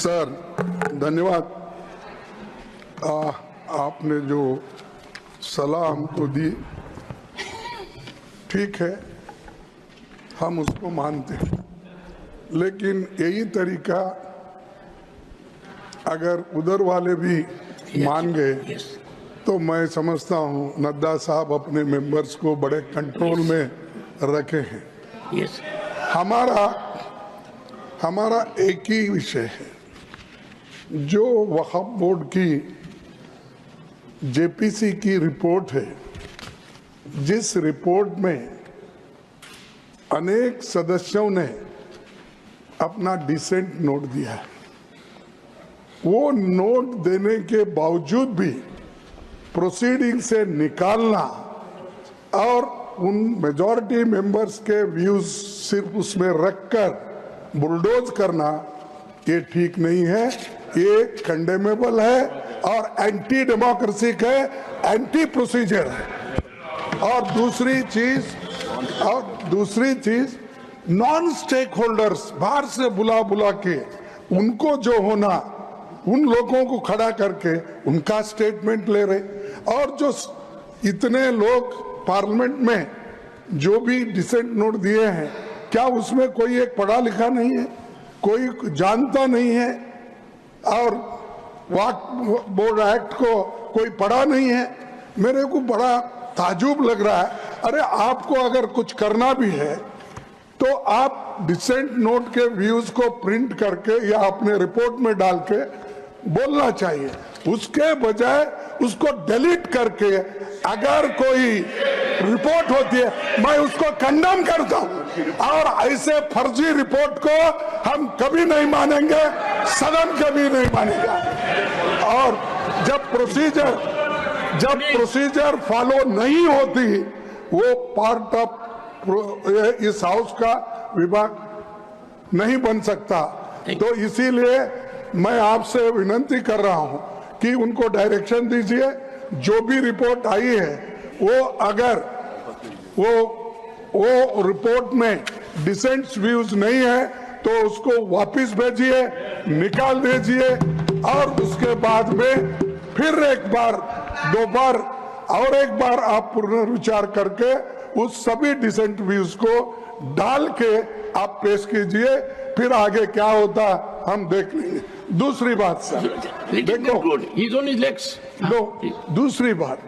Sir धन्यवाद। आपने जो सलाह हमको दी ठीक है, हम उसको मानते हैं, लेकिन यही तरीका अगर उधर वाले भी मान गए तो मैं समझता हूँ नड्डा साहब अपने मेंबर्स को बड़े कंट्रोल में रखे हैं। हमारा एक ही विषय है, जो वक्फ बोर्ड की जेपीसी की रिपोर्ट है, जिस रिपोर्ट में अनेक सदस्यों ने अपना डिसेंट नोट दिया है, वो नोट देने के बावजूद भी प्रोसीडिंग से निकालना और उन मेजॉरिटी मेंबर्स के व्यूज सिर्फ उसमें रखकर बुलडोज करना, ये ठीक नहीं है, ये कंडेमेबल है और एंटी डेमोक्रेसी है, एंटी प्रोसीजर है। और दूसरी चीज नॉन स्टेक होल्डर्स बाहर से बुला के उनको जो होना, उन लोगों को खड़ा करके उनका स्टेटमेंट ले रहे, और जो इतने लोग पार्लियामेंट में जो भी डिसेंट नोट दिए हैं, क्या उसमें कोई एक पढ़ा लिखा नहीं है, कोई जानता नहीं है, और वक्फ बोर्ड एक्ट को कोई पढ़ा नहीं है? मेरे को बड़ा ताजुब लग रहा है। अरे आपको अगर कुछ करना भी है तो आप डिसेंट नोट के व्यूज को प्रिंट करके या अपने रिपोर्ट में डाल के बोलना चाहिए, उसके बजाय उसको डिलीट करके अगर कोई रिपोर्ट होती है मैं उसको कंडेम करता हूं, और ऐसे फर्जी रिपोर्ट को हम कभी नहीं मानेंगे, सदन कभी नहीं मानेगा। और जब प्रोसीजर फॉलो नहीं होती, वो पार्ट ऑफ इस हाउस का विभाग नहीं बन सकता। तो इसीलिए मैं आपसे विनती कर रहा हूं कि उनको डायरेक्शन दीजिए, जो भी रिपोर्ट आई है वो अगर वो रिपोर्ट में डिसेंट व्यूज नहीं है तो उसको वापस भेजिए, निकाल दीजिए, और उसके बाद में फिर एक बार, दो बार और एक बार आप पुनर्विचार करके उस सभी डिसेंट व्यूज को डाल के आप पेश कीजिए, फिर आगे क्या होता हम देख लेंगे। दूसरी बात सर, देखो, दूसरी बात